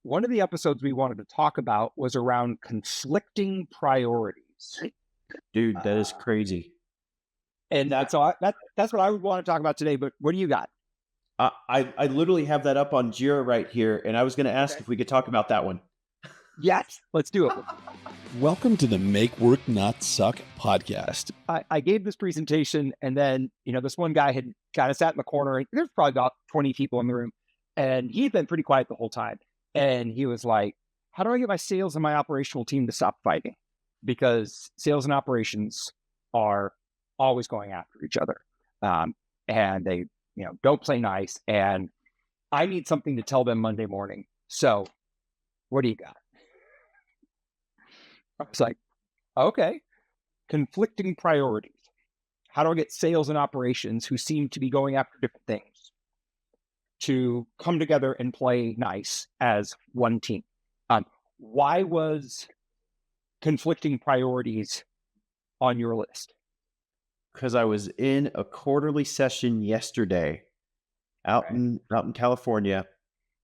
one of the episodes we wanted to talk about was around conflicting priorities. Dude, that is Uh, crazy. and that's that's what I would want to talk about today. But what do you got? I literally have that up on Jira right here, and I was going to ask Okay. if we could talk about that one. Yes, let's do it. Welcome to the Make Work Not Suck podcast. I gave this presentation, and then this one guy had kind of sat in the corner. And there's probably about 20 people in the room, and he'd been pretty quiet the whole time. And he was like, "How do I get my sales and my operational team to stop fighting? Because sales and operations are always going after each other, and they don't play nice. And I need something to tell them Monday morning. So, what do you got?" I was like, "Okay, conflicting priorities. How do I get sales and operations, who seem to be going after different things, to come together and play nice as one team?" Why was conflicting priorities on your list? Because I was in a quarterly session yesterday out Okay. in California,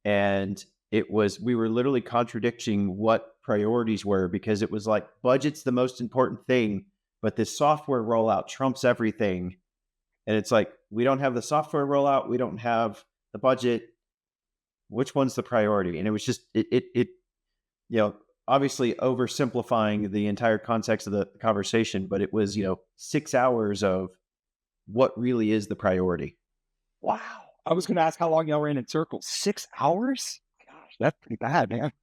and we were literally contradicting what priorities were, because it was like budget's the most important thing, but this software rollout trumps everything. And it's like, we don't have the software rollout, we don't have the budget. Which one's the priority? And it was just obviously oversimplifying the entire context of the conversation, but it was 6 hours of what really is the priority. Wow. I was going to ask how long y'all ran in circles. 6 hours? Gosh, that's pretty bad, man.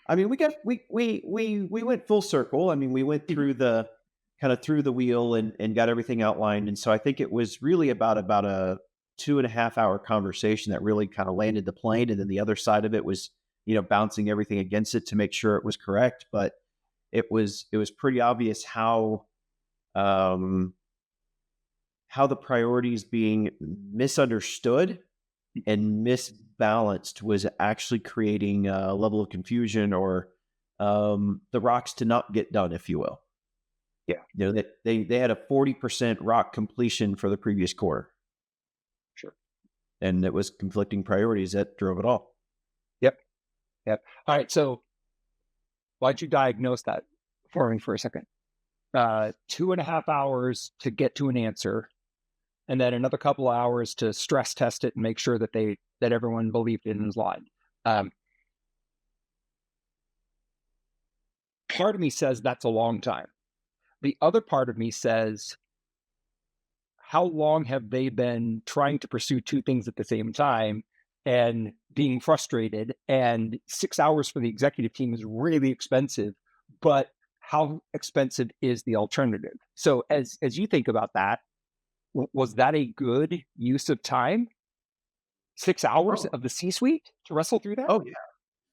I mean, we went full circle. I mean, we went through the wheel and got everything outlined. And so I think it was really about a 2.5 hour conversation that really kind of landed the plane. And then the other side of it was, bouncing everything against it to make sure it was correct. But it was pretty obvious how the priorities being misunderstood and misbalanced was actually creating a level of confusion, or the rocks to not get done, if you will. Yeah. That they had a 40% rock completion for the previous quarter. Sure. And it was conflicting priorities that drove it all. Yep. All right. So why'd you diagnose that for me for a second? 2.5 hours to get to an answer, and then another couple of hours to stress test it and make sure that everyone believed it and was lied. Part of me says that's a long time. The other part of me says, how long have they been trying to pursue two things at the same time and being frustrated? And 6 hours for the executive team is really expensive, but how expensive is the alternative? So as you think about that, was that a good use of time? 6 hours of the C-suite to wrestle through that? Oh yeah.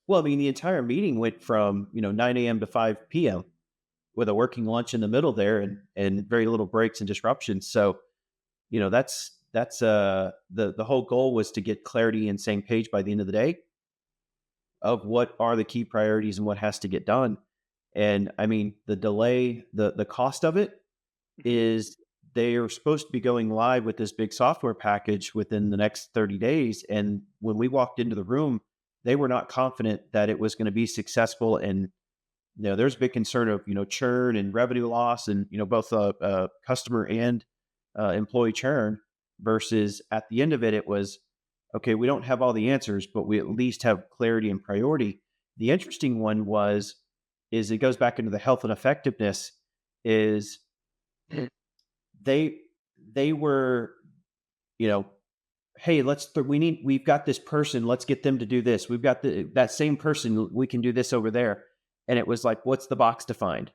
Well, I mean, the entire meeting went from 9 a.m. to 5 p.m. with a working lunch in the middle there, and very little breaks and disruptions. So, that's the whole goal was to get clarity and same page by the end of the day of what are the key priorities and what has to get done. And I mean, the delay, the cost of it is they are supposed to be going live with this big software package within the next 30 days. And when we walked into the room, they were not confident that it was going to be successful. And there's a big concern of churn and revenue loss, and both customer and employee churn. Versus at the end of it was, okay, we don't have all the answers, but we at least have clarity and priority. The interesting one is it goes back into the health and effectiveness. Is they were, hey, we've got this person, let's get them to do this. We've got that same person, we can do this over there. And it was like, what's the box defined?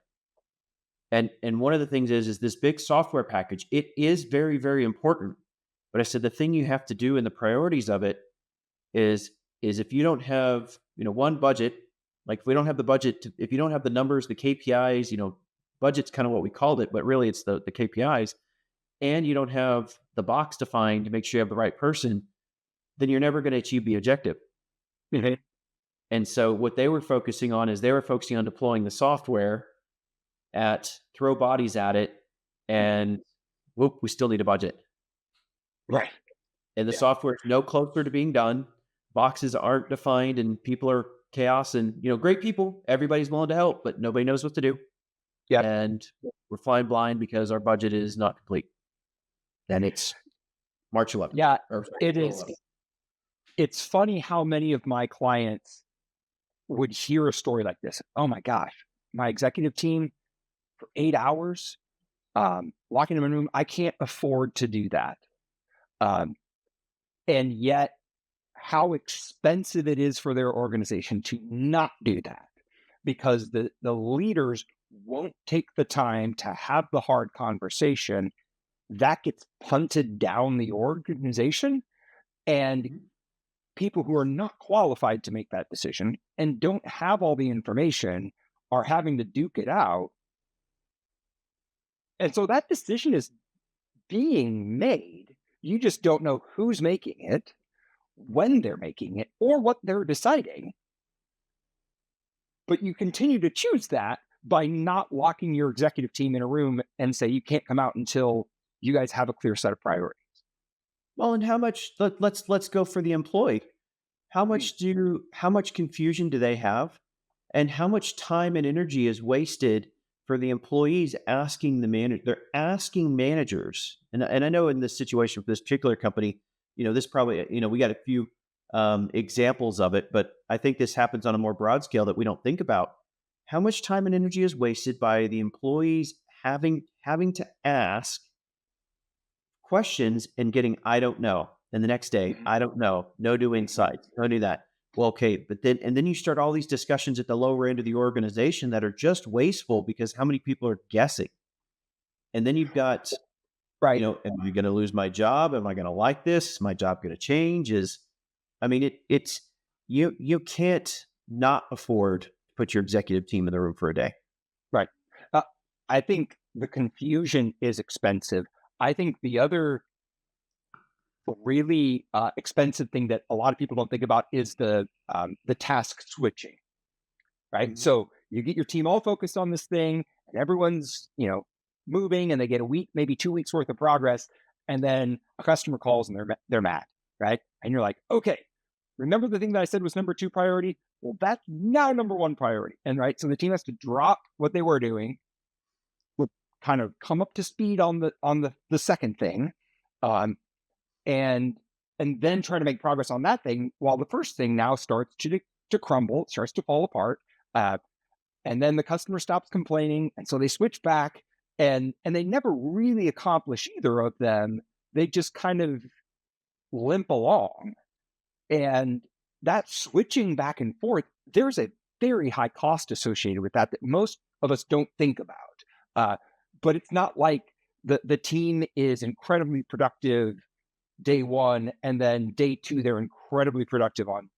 And one of the things is this big software package, it is very, very important. But I said, the thing you have to do in the priorities of it is if you don't have, one budget, like if we don't have the budget, if you don't have the numbers, the KPIs, budget's kind of what we called it, but really it's the KPIs, and you don't have the box defined to make sure you have the right person, then you're never going to achieve the objective. Mm-hmm. And so what they were focusing on is they were focusing on deploying the software throw bodies at it, and whoop, we still need a budget. Right. And the software is no closer to being done. boxes aren't defined and people are chaos and, great people, everybody's willing to help, but nobody knows what to do. Yep. And we're flying blind because our budget is not complete. And it's March 11th. Yeah, Or sorry, it April is. 11th. It's funny how many of my clients would hear a story like this. Oh my gosh, my executive team for 8 hours, locking them in a room. I can't afford to do that. Um, and yet, how expensive it is for their organization to not do that because the leaders won't take the time to have the hard conversation. That gets punted down the organization, and people who are not qualified to make that decision and don't have all the information are having to duke it out. And so that decision is being made. You just don't know who's making it, when they're making it, or what they're deciding. But you continue to choose that by not locking your executive team in a room and say you can't come out until you guys have a clear set of priorities. Well, and how much, let's go for the employee. How much confusion do they have? And how much time and energy is wasted for the employees asking the manager? They're asking managers, and I know in this situation for this particular company, this probably, we got a few examples of it, but I think this happens on a more broad scale that we don't think about. How much time and energy is wasted by the employees having to ask questions and getting I don't know, and the next day I don't know, no new insights, no new that. Well, okay, but then you start all these discussions at the lower end of the organization that are just wasteful because how many people are guessing? And then you've got, Right. am I going to lose my job? Am I going to like this? Is my job going to change? I mean, it's you can't not afford to put your executive team in the room for a day. Right. Uh, I think the confusion is expensive. I think the other really expensive thing that a lot of people don't think about is the task switching. Right. Mhm. So you get your team all focused on this thing, and everyone's moving, and they get a week, maybe 2 weeks worth of progress, and then a customer calls and they're mad. Right. And you're like, okay, remember the thing that I said was number 2 priority? Well, that's now number 1 priority. And right. So the team has to drop what they were doing, would kind of come up to speed on the second thing, um, and then try to make progress on that thing while the first thing now starts to crumble, it starts to fall apart. Uh, and then the customer stops complaining, and so they switch back, and they never really accomplish either of them. They just kind of limp along, and that switching back and forth, there's a very high cost associated with that most of us don't think about. Uh, but it's not like the team is incredibly productive day 1, and then day 2 they're incredibly productive on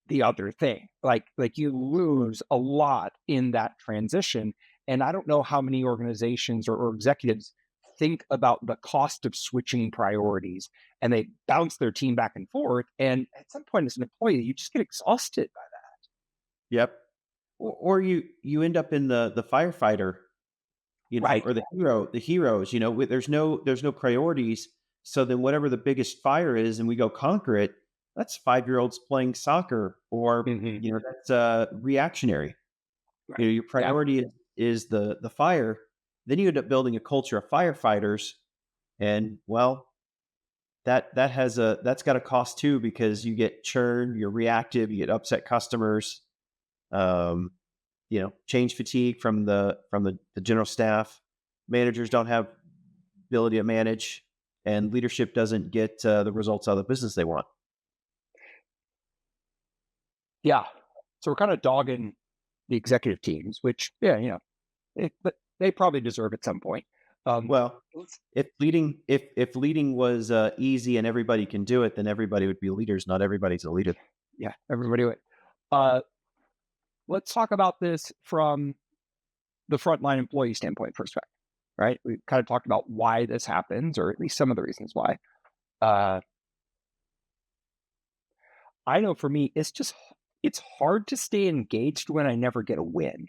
the other thing. Like you lose a lot in that transition. And I don't know how many organizations or executives think about the cost of switching priorities, and they bounce their team back and forth. And at some point as an employee, you just get exhausted by Yep. Or you end up in the firefighter, that. Right. or the heroes. There's no priorities. So then whatever the biggest fire is, and we go conquer it. That's 5-year-olds playing soccer, or Hmm. that's reactionary. Right. Your Yeah. priority is the fire. Then you end up building a culture of firefighters, and well, that's got a cost too, because you get churn, you're reactive, you get upset customers, um, change fatigue from the general staff. Managers don't have ability to manage, and leadership doesn't get the results out of the business they want. Yeah. So we're kind of dogging the executive teams, which, yeah, but they probably deserve at some point. Um, Well, let's- if leading was easy and everybody can do it, then everybody would be leaders. Not everybody's a leader. yeah, everybody would. Uh, let's talk about this from the frontline employee standpoint perspective, right? We kind of talked about why this happens, or at least some of the reasons why. Uh, I know for me, it's hard to stay engaged when I never get a win.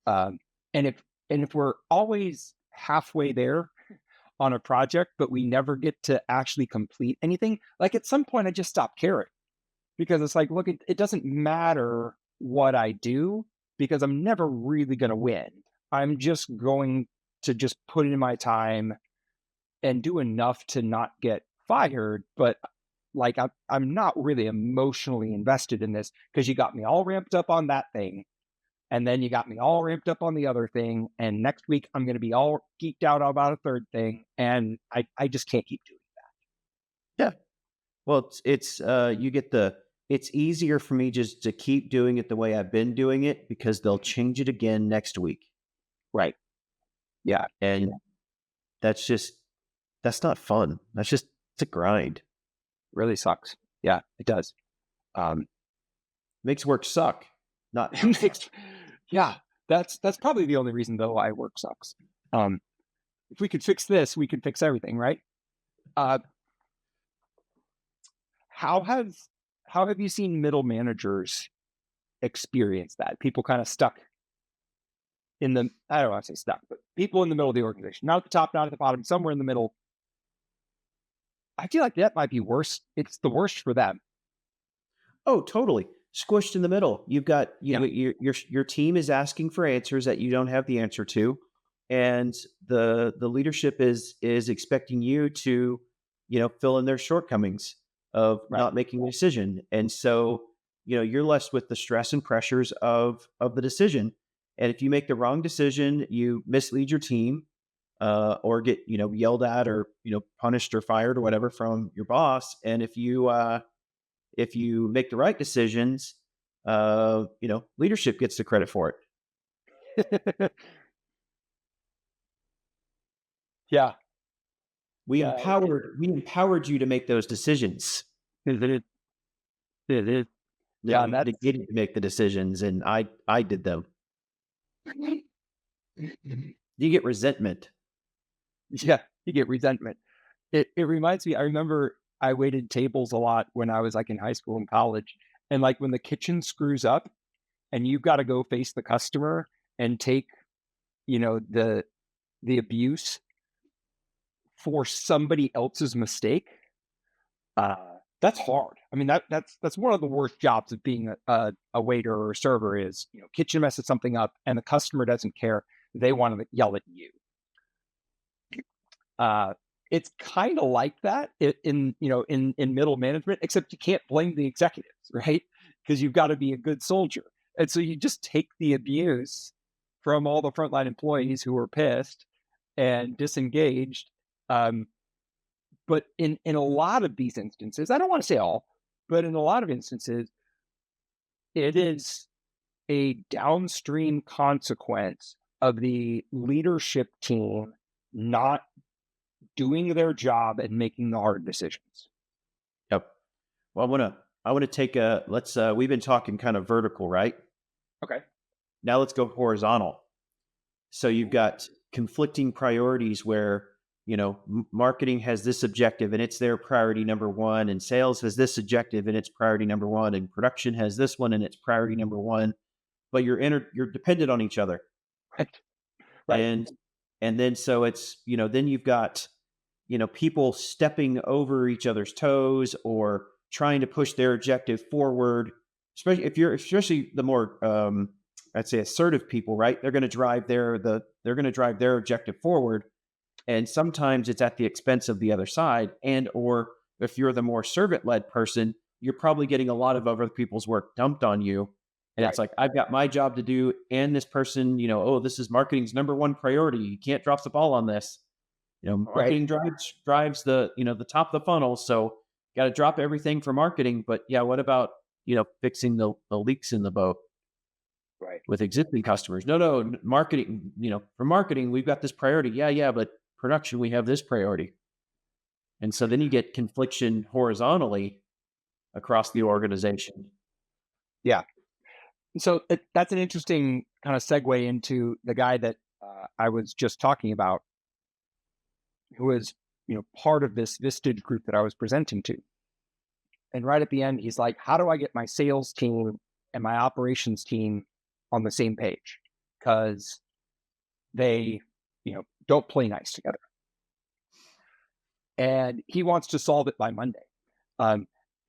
Um, and if we're always halfway there, on a project, but we never get to actually complete anything. Like at some point, I just stop caring because it's like, look, it doesn't matter what I do because I'm never really going to win. I'm just going to just put in my time and do enough to not get fired. But like, I'm not really emotionally invested in this because you got me all ramped up on that thing. And then you got me all ramped up on the other thing. And next week, I'm going to be all geeked out about a third thing. And I just can't keep doing Yeah. Well, you get it's easier for me just to keep doing it the way I've been doing it because they'll change it again next week. right. Yeah. And that's not fun. It's a grind. Really sucks. Yeah, it does. Makes work suck. Not It makes, yeah, that's probably the only reason though why work sucks. If we could fix this, we could fix everything, right? Uh, how have you seen middle managers experience that? People kind of stuck in the, I don't want to say stuck, but people in the middle of the organization, not at the top, not at the bottom, somewhere in the middle. I feel like that might be worse. It's the worst for them. Oh, totally. Squished in the middle. You've got Yeah. your team is asking for answers that you don't have the answer to, and the leadership is expecting you to, fill in their shortcomings of Right. not making a decision. And so, you're left with the stress and pressures of the decision. And if you make the wrong decision, you mislead your team, or get, yelled at or, punished or fired or whatever from your boss. And if you make the right decisions, leadership gets the credit for it. Yeah. We Yeah. empowered you to make those decisions. It is. Yeah, Yeah, they didn't make the decisions, and I did them. You get resentment. Yeah, you get resentment. It reminds me, I remember I waited tables a lot when I was like in high school and college. And like when the kitchen screws up and you've got to go face the customer and take, the abuse for somebody else's mistake, uh, that's hard. I mean, that's one of the worst jobs of being a waiter or a server is, kitchen messes something up and the customer doesn't care. They want to yell at you. It's kind of like that in middle management, except you can't blame the executives, right? Because you've got to be a good soldier, and so you just take the abuse from all the frontline employees who are pissed and disengaged. But in a lot of these instances, I don't want to say all, but in a lot of instances, it is a downstream consequence of the leadership team not doing their job and making the hard decisions. Yep. Well, I want to take let's we've been talking kind of vertical, right? Okay. Now let's go horizontal. So you've got conflicting priorities where, marketing has this objective and it's their priority number one, and sales has this objective and it's priority number one, and production has this one and it's priority number one, but you're dependent on each other. Right. Right. And then so it's, then you've got, people stepping over each other's toes or trying to push their objective forward, especially the more, I'd say assertive people, right? They're going to drive their objective forward. And sometimes it's at the expense of the other side. And, or if you're the more servant-led person, you're probably getting a lot of other people's work dumped on you. And It's like, I've got my job to do. And this person, this is marketing's number one priority. You can't drop the ball on this. Marketing drives the, the top of the funnel. So got to drop everything for marketing. But yeah, what about, fixing the leaks in the boat? Right. With existing customers? No, marketing, for marketing, we've got this priority. Yeah, but production, we have this priority. And so then you get confliction horizontally across the organization. Yeah. So that's an interesting kind of segue into the guy that I was just talking about, who was, part of this Vistage group that I was presenting to. And right at the end, he's like, how do I get my sales team and my operations team on the same page? Because they, don't play nice together. and he wants to solve it by Monday.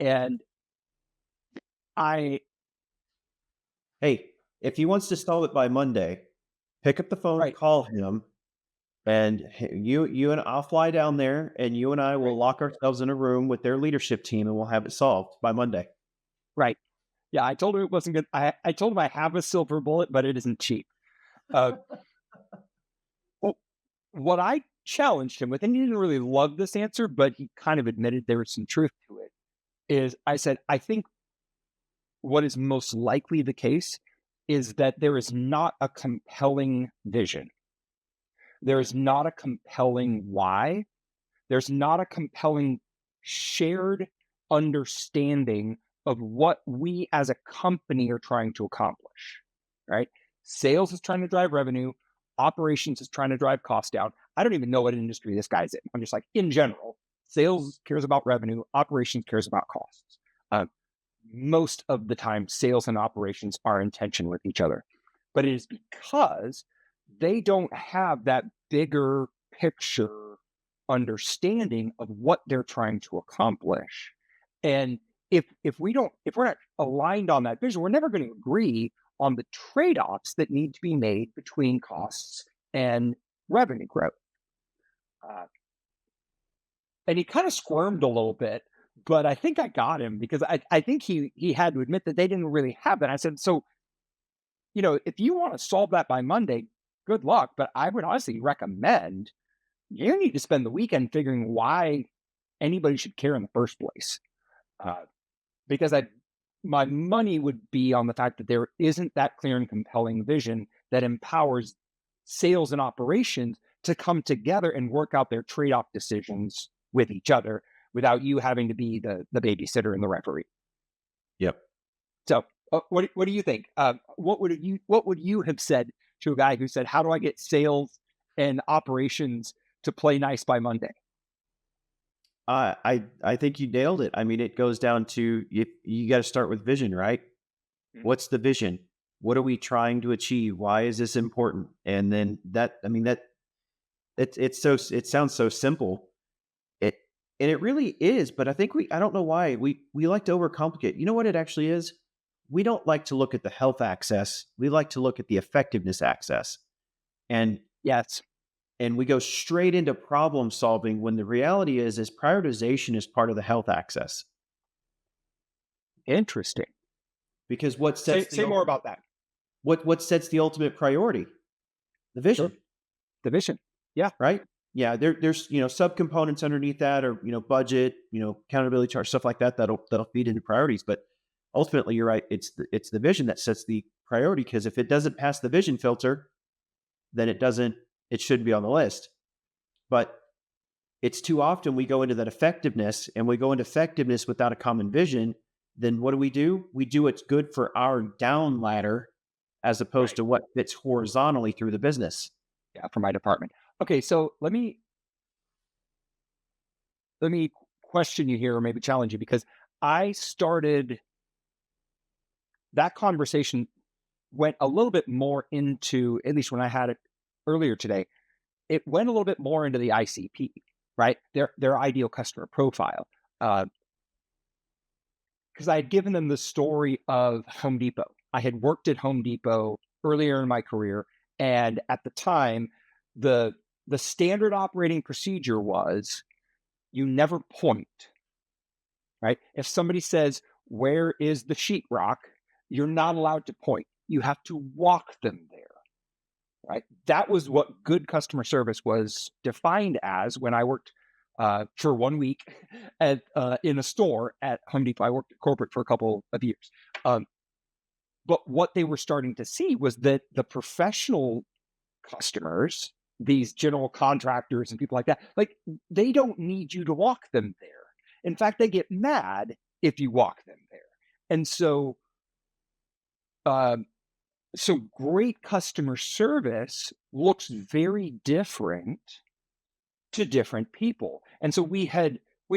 And I, Hey, if he wants to solve it by Monday, pick up the phone, right, call him, and you and I'll fly down there, and you and I will right, lock ourselves in a room with their leadership team, and we'll have it solved by Monday. right. Yeah, I told him it wasn't good. I told him I have a silver bullet, but it isn't cheap. Uh, well, what I challenged him with, and he didn't really love this answer, but he kind of admitted there was some truth to it, is I said, I think what is most likely the case is that there is not a compelling vision. There is not a compelling why. There's not a compelling shared understanding of what we as a company are trying to accomplish, right? Sales is trying to drive revenue. Operations is trying to drive cost down. I don't even know what industry this guy's in. I'm just like, in general, sales cares about revenue. Operations cares about costs. Uh, Most of the time, sales and operations are in tension with each other. But it is because they don't have that bigger picture understanding of what they're trying to accomplish. And if we're not aligned on that vision, we're never going to agree on the trade-offs that need to be made between costs and revenue growth. Uh, and he kind of squirmed a little bit, but I think I got him because I think he had to admit that they didn't really have that. I said, so if you want to solve that by Monday, good luck. But I would honestly recommend you need to spend the weekend figuring why anybody should care in the first place. Uh, because my money would be on the fact that there isn't that clear and compelling vision that empowers sales and operations to come together and work out their trade-off decisions with each other without you having to be the babysitter and the referee. Yep. So, what do you think? What would you have said to a guy who said, "How do I get sales and operations to play nice by Monday?" I think you nailed it. I mean, it goes down to you got to start with vision, right? Mhm. What's the vision? What are we trying to achieve? Why is this important? And then it sounds so simple. It and it really is, but I don't know why we like to overcomplicate. You know what it actually is? We don't like to look at the health access. We like to look at the effectiveness access. And Yes, and we go straight into problem solving when the reality is prioritization is part of the health access. interesting. Because what Say sets say more about that. what sets the ultimate priority? The vision. Sure. The vision. Yeah. Right? Yeah, there's subcomponents underneath that, or budget, accountability chart, stuff like that that'll feed into priorities. But ultimately, you're right. It's the vision that sets the priority, because if it doesn't pass the vision filter, then it shouldn't be on the list. But it's too often we go into that effectiveness, and we go into effectiveness without a common vision. Then what do? We do what's good for our down ladder, as opposed Right. to what fits horizontally through the business. Yeah, for my department. Okay, so let me question you here, or maybe challenge you, because I started that conversation went a little bit more into, at least when I had it earlier today, it went a little bit more into the ICP, right? Their ideal customer profile. Because I had given them the story of Home Depot. I had worked at Home Depot earlier in my career, and at the time, the the standard operating procedure was you never point, right? If somebody says, "Where is the sheetrock?" You're not allowed to point. You have to walk them there, right? That was what good customer service was defined as when I worked for 1 week in a store at Home Depot. I worked at corporate for a couple of years. Um, but what they were starting to see was that the professional customers, these general contractors and people like that, like they don't need you to walk them there. In fact, they get mad if you walk them there. And um, so great customer service looks very different to different people. And so we'd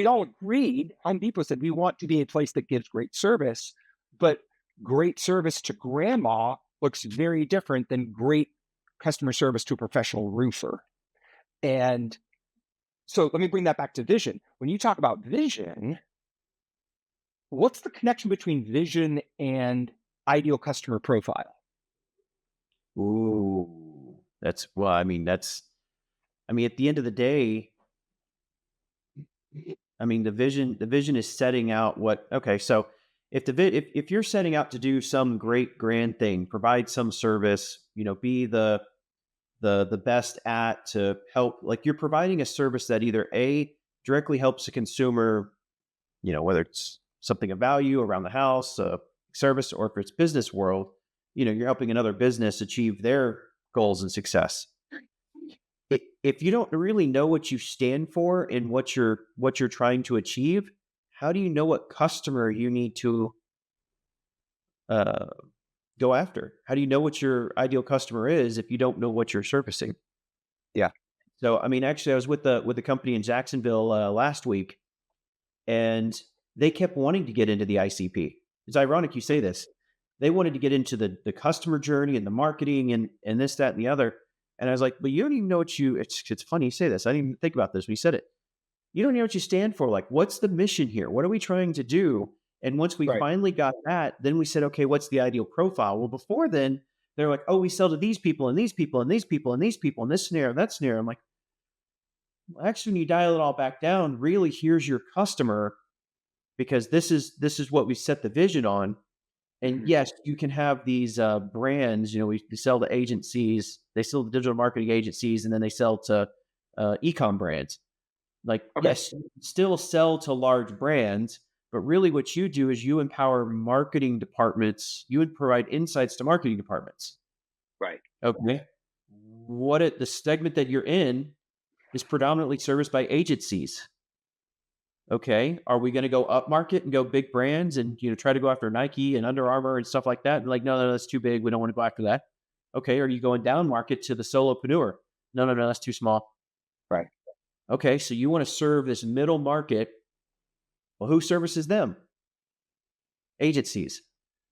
all agreed, Home Depot said we want to be a place that gives great service, but great service to grandma looks very different than great customer service to a professional roofer. And So let me bring that back to vision. When you talk about vision, what's the connection between vision and ideal customer profile? Ooh, that's well. I mean, that's. I mean, at the end of the day, I mean, the vision is setting out what. Okay, so if you're setting out to do some great grand thing, provide some service, be the best at to help, like you're providing a service that either a directly helps the consumer, whether it's something of value around the house, a service, or if it's business world, you're helping another business achieve their goals and success. If you don't really know what you stand for and what you're trying to achieve, how do you know what customer you need to uh, go after? How do you know what your ideal customer is if you don't know what you're servicing? Yeah. So, I mean, actually, I was with the company in Jacksonville last week, and they kept wanting to get into the ICP. It's ironic you say this. They wanted to get into the customer journey and the marketing and this, that, and the other. And I was like, but you don't even know what it's funny you say this. I didn't even think about this when you said it. You don't know what you stand for. Like, what's the mission here? What are we trying to do? And once we Right. finally got that, then we said, okay, what's the ideal profile? Well, before then, they're like, oh, we sell to these people and these people and these people and these people in this scenario, that scenario. I'm like, well, actually, when you dial it all back down, really, here's your customer, because this is what we set the vision on. And yes, you can have these brands. We sell to agencies. They sell to digital marketing agencies, and then they sell to e-com brands. Like, Okay. yes, you can still sell to large brands, but really what you do is you empower marketing departments. You would provide insights to marketing departments. Right. Okay. The segment that you're in is predominantly serviced by agencies. Okay. Are we going to go up market and go big brands and, try to go after Nike and Under Armour and stuff like that? And like, no, that's too big. We don't want to go after that. Okay. Are you going down market to the solopreneur? No, that's too small. Right. Okay. So you want to serve this middle market. Well, who services them? Agencies.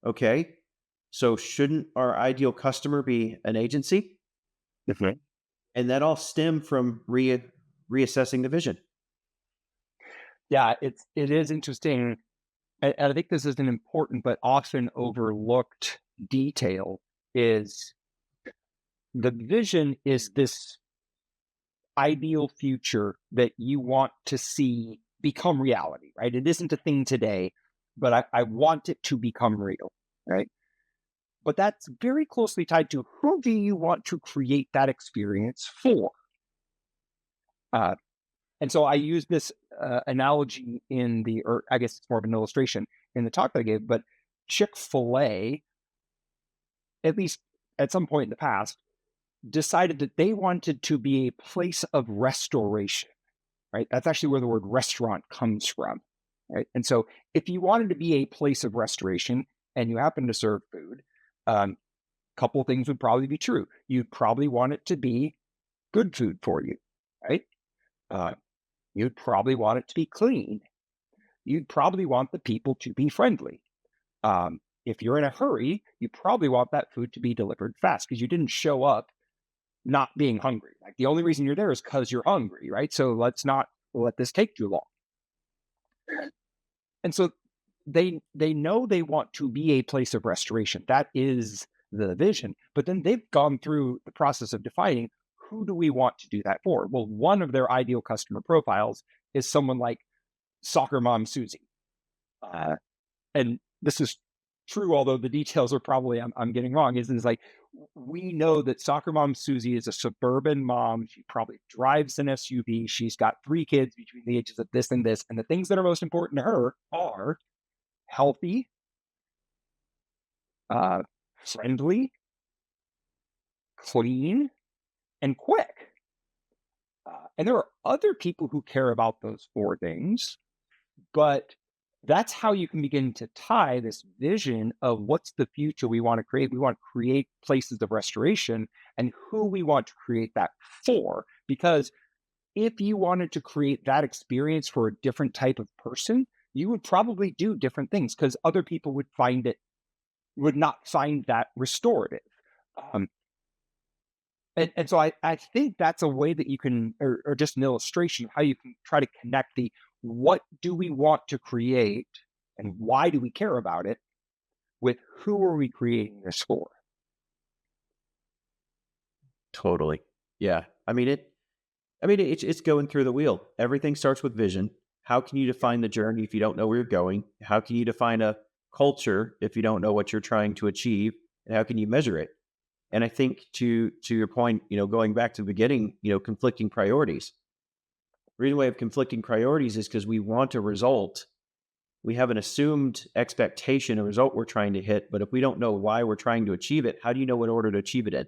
Okay. So shouldn't our ideal customer be an agency? Mhm. And that all stemmed from reassessing the vision. Yeah, it is interesting. And I think this is an important but often overlooked detail is the vision is this ideal future that you want to see become reality, right? It isn't a thing today, but I want it to become real, right? But that's very closely tied to who do you want to create that experience for? Uh, and so I use this analogy or I guess it's more of an illustration in the talk that I gave, but Chick-fil-A, at least at some point in the past, decided that they wanted to be a place of restoration, right? That's actually where the word restaurant comes from, right? And so if you wanted to be a place of restoration and you happen to serve food, a couple of things would probably be true. You'd probably want it to be good food for you, right? Uh, you'd probably want it to be clean. You'd probably want the people to be friendly. If you're in a hurry, you probably want that food to be delivered fast because you didn't show up not being hungry. Like the only reason you're there is because you're hungry, right? So let's not let this take too long. And so they know they want to be a place of restoration. That is the vision. But then they've gone through the process of defining who do we want to do that for? Well, one of their ideal customer profiles is someone like soccer mom Susie. And this is true, although the details are probably I'm getting wrong. Is like we know that soccer mom Susie is a suburban mom. She probably drives an SUV. She's got 3 kids between the ages of this and this. And the things that are most important to her are healthy, uh, friendly, clean, and quick. And there are other people who care about those 4 things, but that's how you can begin to tie this vision of what's the future we want to create. We want to create places of restoration and who we want to create that for. Because if you wanted to create that experience for a different type of person, you would probably do different things because other people would not find that restorative. Um, And so I think that's a way that you can, or just an illustration of how you can try to connect the what do we want to create and why do we care about it with who are we creating this for? Totally. Yeah. It's going through the wheel. Everything starts with vision. How can you define the journey if you don't know where you're going? How can you define a culture if you don't know what you're trying to achieve? And how can you measure it? And I think to your point, going back to the beginning, conflicting priorities. The reason we have conflicting priorities is because we want a result. We have an assumed expectation, a result we're trying to hit. But if we don't know why we're trying to achieve it, how do you know what order to achieve it in?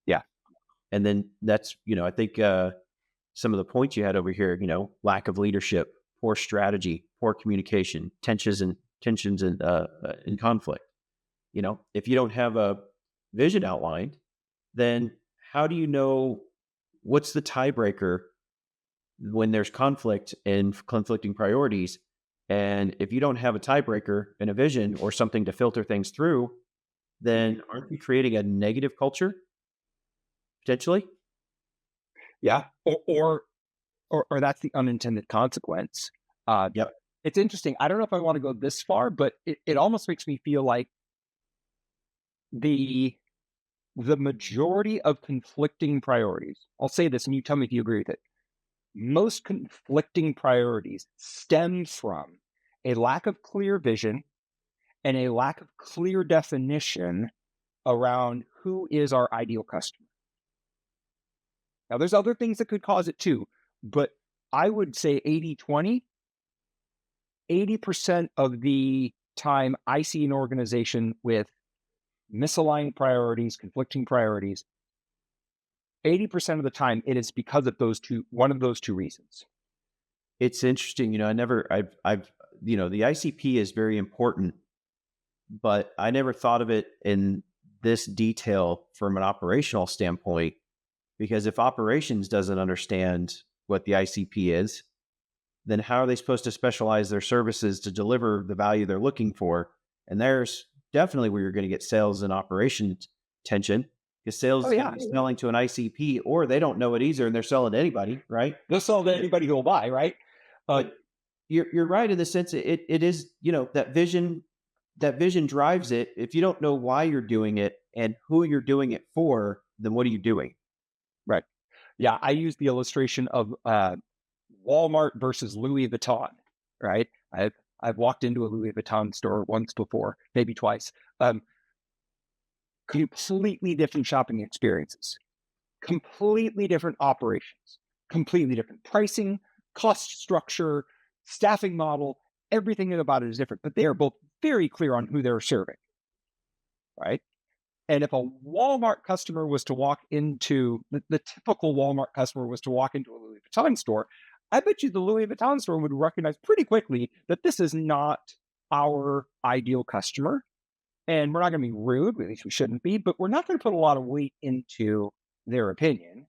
Yeah. And then that's, I think some of the points you had over here, lack of leadership, poor strategy, poor communication, tensions and in conflict. If you don't have a vision outlined, then how do you know what's the tiebreaker when there's conflict and conflicting priorities? And if you don't have a tiebreaker and a vision or something to filter things through, then aren't you creating a negative culture potentially? Yeah. Or that's the unintended consequence. Uh, Yep. it's interesting. I don't know if I want to go this far, but it almost makes me feel like the the majority of conflicting priorities, I'll say this and you tell me if you agree with it. Most conflicting priorities stem from a lack of clear vision and a lack of clear definition around who is our ideal customer. Now, there's other things that could cause it too, but I would say 80-20. 80% of the time I see an organization with misaligned priorities, conflicting priorities, 80% of the time it is because of one of those two reasons. It's interesting. The ICP is very important, but I never thought of it in this detail from an operational standpoint, because if operations doesn't understand what the ICP is, then how are they supposed to specialize their services to deliver the value they're looking for? And there's definitely where you're going to get sales and operations tension, because sales Oh, is yeah. going to be selling to an ICP, or they don't know it either and they're selling to anybody, right? They'll sell to anybody who will buy, right? But you're right in the sense that it is, that vision drives it. If you don't know why you're doing it and who you're doing it for, then what are you doing? Right. Yeah, I use the illustration of Walmart versus Louis Vuitton, right? I've walked into a Louis Vuitton store once before, maybe twice. Completely different shopping experiences, completely different operations, completely different pricing, cost structure, staffing model. Everything about it is different, but they are both very clear on who they're serving, right? And if a Walmart customer was to walk into the typical Walmart customer was to walk into a Louis Vuitton store, I bet you the Louis Vuitton store would recognize pretty quickly that this is not our ideal customer. And we're not going to be rude, at least we shouldn't be, but we're not going to put a lot of weight into their opinion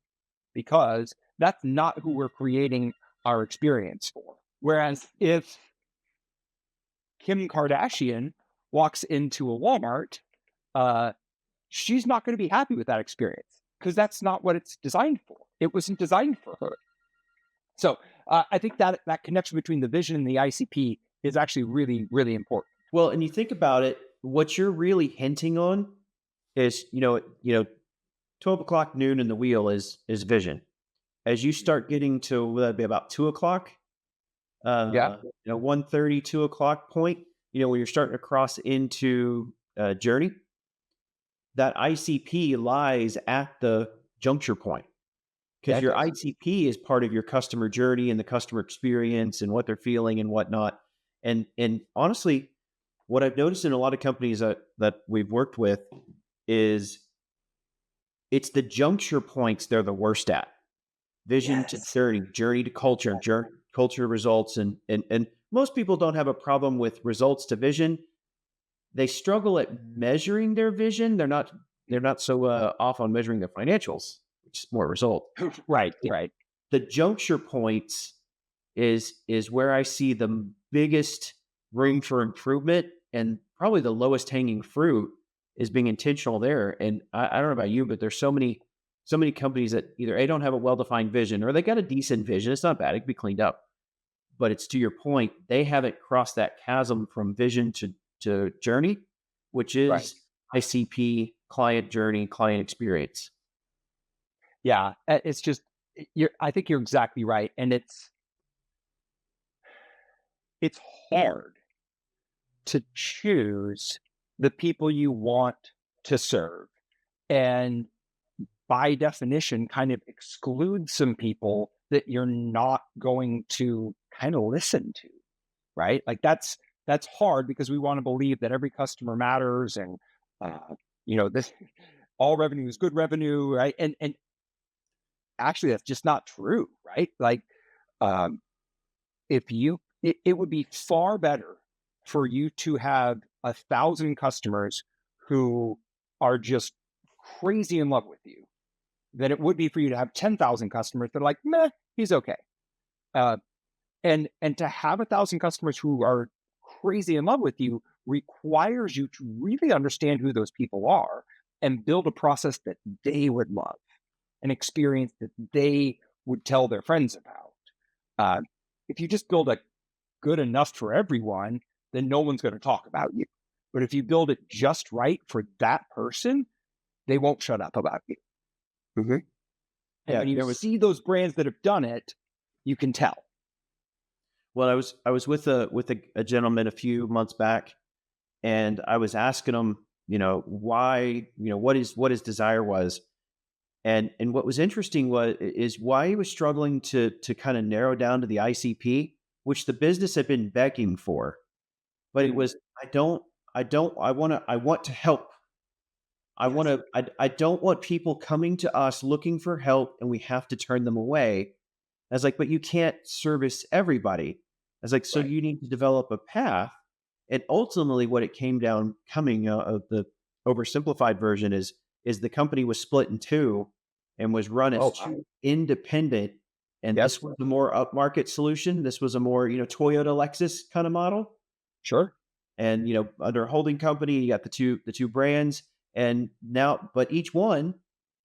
because that's not who we're creating our experience for. Whereas if Kim Kardashian walks into a Walmart, she's not going to be happy with that experience because that's not what it's designed for. It wasn't designed for her. So I think that connection between the vision and the ICP is actually really, really important. Well, and you think about it, what you're really hinting on is, 12 o'clock noon in the wheel is vision. As you start getting to, will that be about 2 o'clock? Yeah. 1:30, 2 o'clock point, when you're starting to cross into journey, that ICP lies at the juncture point, because your ICP is part of your customer journey and the customer experience and what they're feeling and whatnot. And honestly, what I've noticed in a lot of companies that we've worked with is it's the juncture points they're the worst at. Vision to journey to culture, culture results. And most people don't have a problem with results to vision. They struggle at measuring their vision. They're not so off on measuring their financials, which is more result. Right. The juncture points is where I see the biggest room for improvement, and probably the lowest hanging fruit is being intentional there. And I don't know about you, but there's so many so many companies that either A, don't have a well-defined vision, or they got a decent vision. It's not bad. It can be cleaned up. But it's to your point, they haven't crossed that chasm from vision to journey, which Right. is ICP, client journey, client experience. Yeah. It's just, I think you're exactly right. And it's hard to choose the people you want to serve. And by definition, kind of exclude some people that you're not going to kind of listen to, right? Like that's hard because we want to believe that every customer matters, and this all revenue is good revenue, right? And actually, that's just not true, right? Like, um, if you, it would be far better for you to have 1,000 customers who are just crazy in love with you than it would be for you to have 10,000 customers that are like, meh, he's okay. Uh, and to have 1,000 customers who are crazy in love with you requires you to really understand who those people are and build a process that they would love, an experience that they would tell their friends about. Uh, if you just build a good enough for everyone, then no one's going to talk about you. But if you build it just right for that person, they won't shut up about you. Mm-hmm. And Yeah, when you there was. see those brands that have done it, you can tell. Well, I was with a gentleman a few months back, and I was asking him, why, what his desire was, and what was interesting is why he was struggling to kind of narrow down to the ICP, which the business had been begging for, but it was I want to help. I don't want people coming to us looking for help and we have to turn them away. I was like, but you can't service everybody. I was like, so Right. you need to develop a path. And ultimately, what it came down coming of the oversimplified version is the company was split in two and was run as Oh, wow. two independent. And Yep. this was a more upmarket solution. This was a more Toyota Lexus kind of model. Sure. And under a holding company, you got the two brands, and now but each one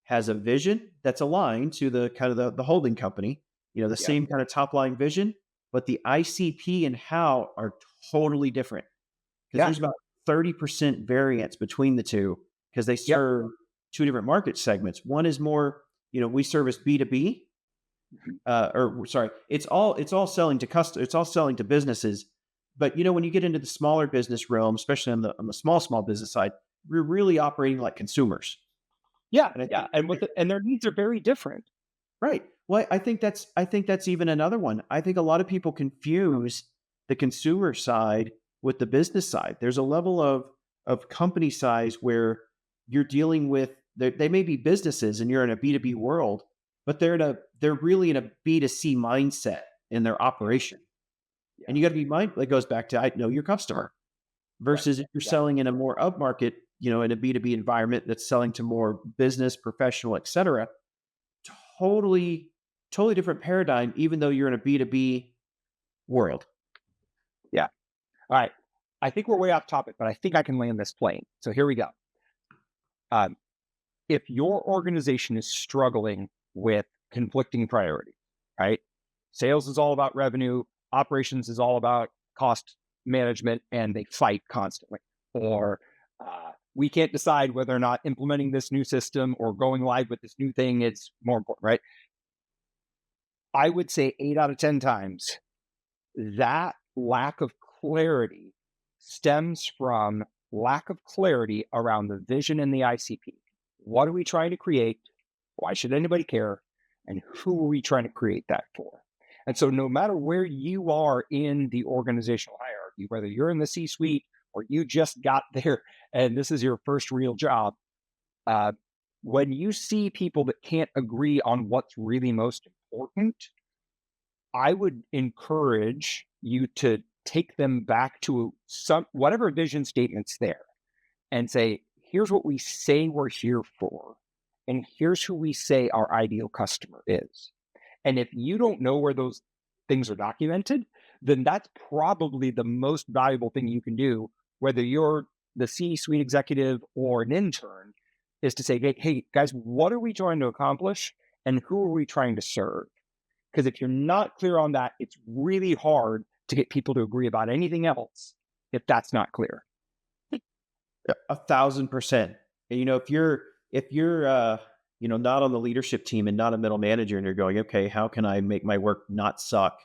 has a vision that's aligned to the kind of the holding company, the Yeah. same kind of top line vision, but the ICP and how are totally different because Yeah. there's about 30% variance between the two because they Yep. serve two different market segments. One is more, we service B2B, or sorry, it's all selling to it's all selling to businesses. But when you get into the smaller business realm, especially on the small business side, we're really operating like consumers. Yeah. And I Yeah. think, And their needs are very different. right. Well, I think that's even another one. I think a lot of people confuse the consumer side with the business side. There's a level of company size where you're dealing with they may be businesses and you're in a B2B world, but they're really in a B2C mindset in their operation. Yeah. And you got to be mindful. It goes back to I know your customer Right. versus if you're Yeah. selling in a more upmarket, in a B2B environment that's selling to more business, professional, et cetera. Totally, totally different paradigm, even though you're in a B2B world. Yeah. All right. I think we're way off topic, but I think I can land this plane. So here we go. Um, if your organization is struggling with conflicting priorities, right? Sales is all about revenue, operations is all about cost management, and they fight constantly. Or we can't decide whether or not implementing this new system or going live with this new thing is more important, right? I would say 8 out of 10 times that lack of clarity stems from lack of clarity around the vision and the ICP. What are we trying to create? Why should anybody care? And who are we trying to create that for? And so, no matter where you are in the organizational hierarchy, whether you're in the C suite or you just got there and this is your first real job, uh, when you see people that can't agree on what's really most important, I would encourage you to take them back to some whatever vision statement's there and say, here's what we say we're here for, and here's who we say our ideal customer is. And if you don't know where those things are documented, then that's probably the most valuable thing you can do, whether you're the C suite executive or an intern, is to say, hey, guys, what are we trying to accomplish and who are we trying to serve? Because if you're not clear on that, it's really hard to get people to agree about anything else if that's not clear. 1,000%. And, if you're not on the leadership team and not a middle manager, and you're going, okay, how can I make my work not suck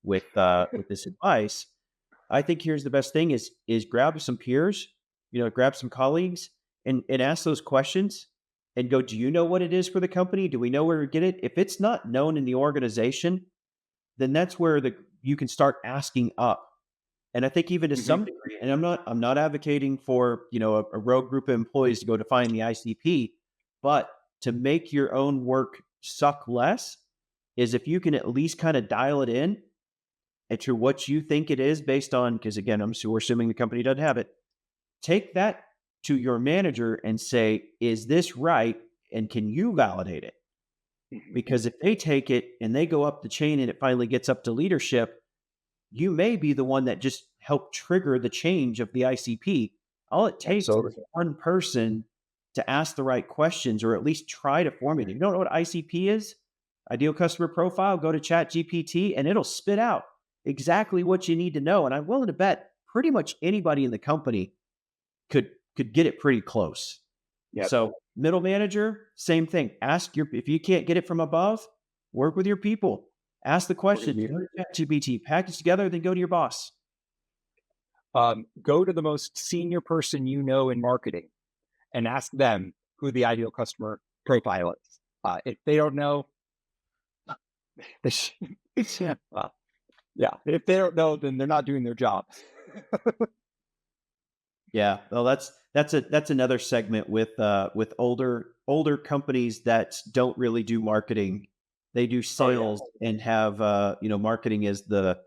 with this advice? I think here's the best thing is grab some peers, grab some colleagues and ask those questions and go, do you know what it is for the company? Do we know where to get it? If it's not known in the organization, then that's where you can start asking up. And I think even to some degree, and I'm not advocating for, a rogue group of employees to go define the ICP, but to make your own work suck less is if you can at least kind of dial it in and to what you think it is based on, because again, we're assuming the company doesn't have it. Take that to your manager and say, is this right? And can you validate it? Because if they take it and they go up the chain and it finally gets up to leadership, you may be the one that just helped trigger the change of the ICP. All it takes is one person to ask the right questions or at least try to formulate. You don't know what ICP is? Ideal customer profile, go to ChatGPT and it'll spit out exactly what you need to know. And I'm willing to bet pretty much anybody in the company could get it pretty close. Yep. So middle manager, same thing. If you can't get it from above, work with your people. Ask the question, ChatGPT, package together, then go to your boss. Go to the most senior person you know in marketing and ask them who the ideal customer profile is. If they don't know, if they don't know, then they're not doing their job. Yeah, well, that's another segment with older companies that don't really do marketing. They do sales and have marketing as the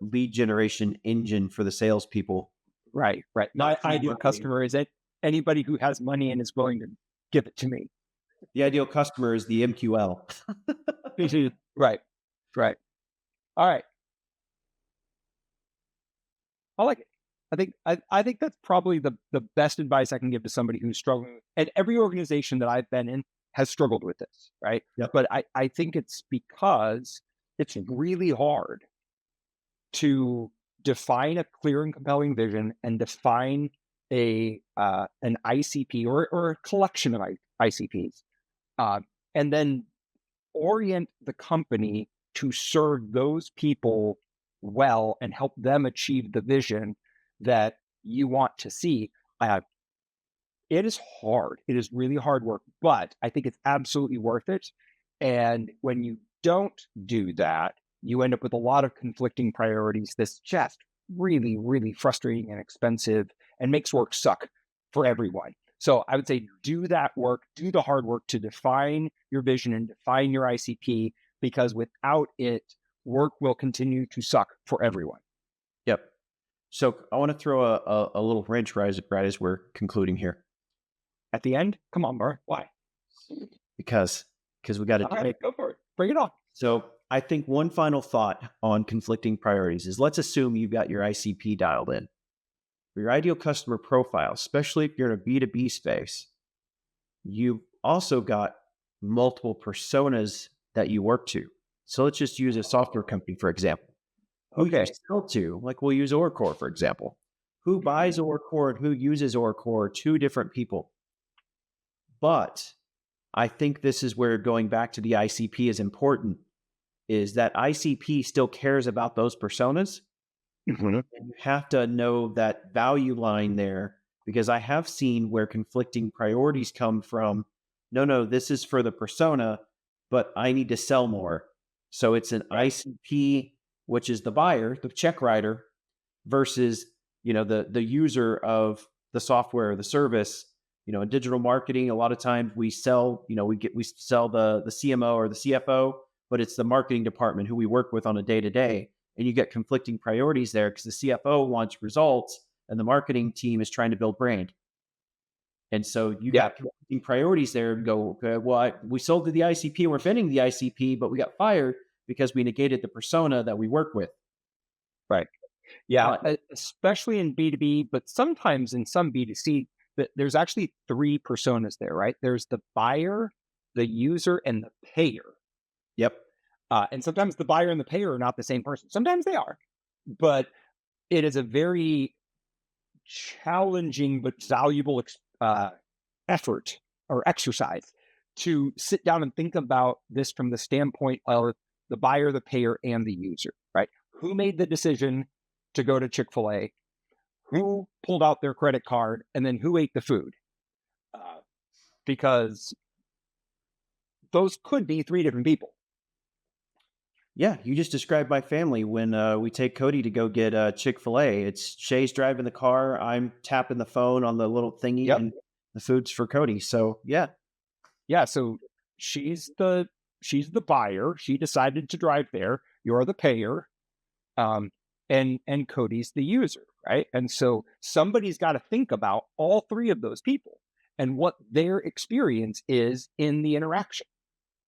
lead generation engine for the salespeople. Right. My ideal customer is anybody who has money and is willing to give it to me. The ideal customer is the MQL. Right. All right. I like it. I think that's probably the best advice I can give to somebody who's struggling. And every organization that I've been in has struggled with this, right? Yep. But I think it's because it's really hard to define a clear and compelling vision and define an ICP or a collection of ICPs, and then orient the company to serve those people well and help them achieve the vision that you want to see. It is hard. It is really hard work, but I think it's absolutely worth it. And when you don't do that, you end up with a lot of conflicting priorities that's just really, really frustrating and expensive and makes work suck for everyone. So I would say do that work, do the hard work to define your vision and define your ICP, because without it, work will continue to suck for everyone. Yep. So I want to throw a little wrench right as we're concluding here. At the end? Come on, Bar. Why? Because we got to do it. Go for it. Bring it on. So I think one final thought on conflicting priorities is, let's assume you've got your ICP dialed in. For your ideal customer profile, especially if you're in a B2B space, you've also got multiple personas that you work to. So let's just use a software company, for example. Who you sell to, like we'll use Oracle, for example. Who buys Oracle and who uses Oracle are two different people. But I think this is where going back to the ICP is important, is that ICP still cares about those personas. Mm-hmm. And you have to know that value line there, because I have seen where conflicting priorities come from. No, this is for the persona, but I need to sell more. So it's an ICP, which is the buyer, the check writer, versus, the user of the software or the service. In digital marketing, a lot of times we sell, we sell the CMO or the CFO, but it's the marketing department who we work with on a day-to-day. And you get conflicting priorities there because the CFO wants results and the marketing team is trying to build brand. And so you got conflicting priorities there and go, okay, well, we sold to the ICP and we're vending the ICP, but we got fired because we negated the persona that we work with. Right. Yeah, especially in B2B, but sometimes in some B2C, there's actually three personas there, right? There's the buyer, the user, and the payer. Yep. And sometimes the buyer and the payer are not the same person. Sometimes they are, but it is a very challenging but valuable effort or exercise to sit down and think about this from the standpoint of the buyer, the payer, and the user, right? Who made the decision to go to Chick-fil-A? Who pulled out their credit card? And then who ate the food? Because those could be three different people. Yeah, you just described my family when we take Cody to go get Chick-fil-A. It's Shay's driving the car, I'm tapping the phone on the little thingy, Yep. and the food's for Cody. So yeah. So she's the buyer. She decided to drive there. You're the payer, and Cody's the user, right? And so somebody's got to think about all three of those people and what their experience is in the interaction,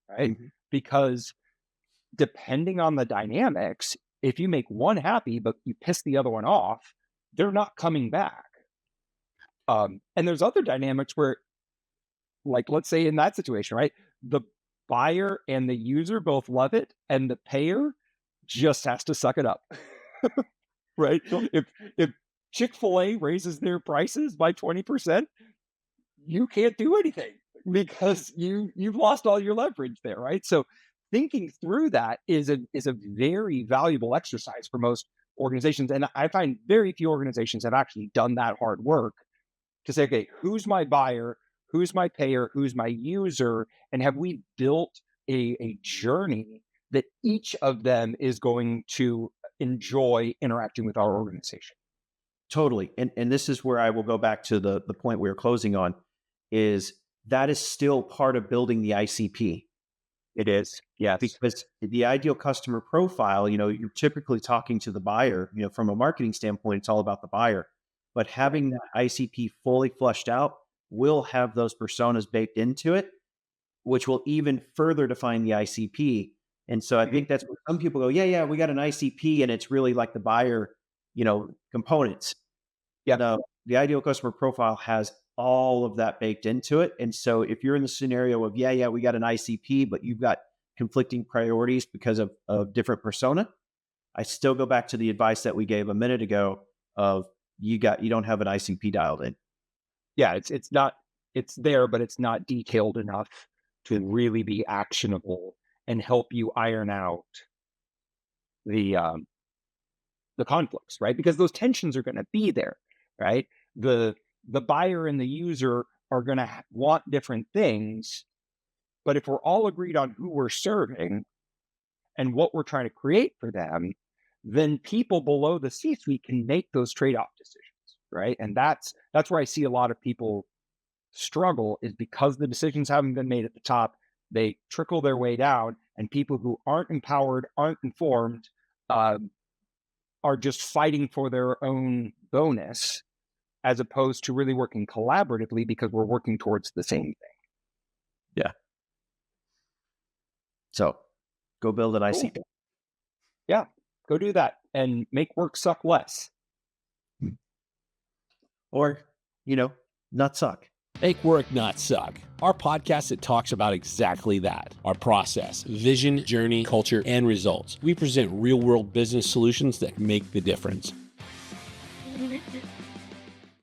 right? Mm-hmm. Because depending on the dynamics, if you make one happy but you piss the other one off, they're not coming back. And there's other dynamics where, like, let's say in that situation, right, the buyer and the user both love it, and the payer just has to suck it up, right? If Chick-fil-A raises their prices by 20%, you can't do anything because you've lost all your leverage there, right? So thinking through that is a very valuable exercise for most organizations. And I find very few organizations have actually done that hard work to say, okay, who's my buyer? Who's my payer? Who's my user? And have we built a journey that each of them is going to enjoy interacting with our organization? Totally. And this is where I will go back to the point we were closing on, is that is still part of building the ICP. It is, yes. Because the ideal customer profile, you're typically talking to the buyer. From a marketing standpoint, it's all about the buyer. But having that ICP fully fleshed out will have those personas baked into it, which will even further define the ICP. And so I think that's where some people go, yeah, we got an ICP, and it's really like the buyer, components. Yeah. No, the ideal customer profile has all of that baked into it. And so if you're in the scenario of, we got an ICP, but you've got conflicting priorities because of different persona, I still go back to the advice that we gave a minute ago of you don't have an ICP dialed in. Yeah, it's there, but it's not detailed enough to really be actionable and help you iron out the conflicts, right? Because those tensions are going to be there, right? The buyer and the user are going to want different things, but if we're all agreed on who we're serving and what we're trying to create for them, then people below the C-suite can make those trade-off decisions, right? And that's where I see a lot of people struggle, is because the decisions haven't been made at the top, they trickle their way down, and people who aren't empowered, aren't informed, are just fighting for their own bonus, as opposed to really working collaboratively because we're working towards the same thing. Yeah. So go build an ICP. Yeah, go do that and make work suck less. Or, not suck. Make work not suck. Our podcast that talks about exactly that. Our process, vision, journey, culture, and results. We present real-world business solutions that make the difference.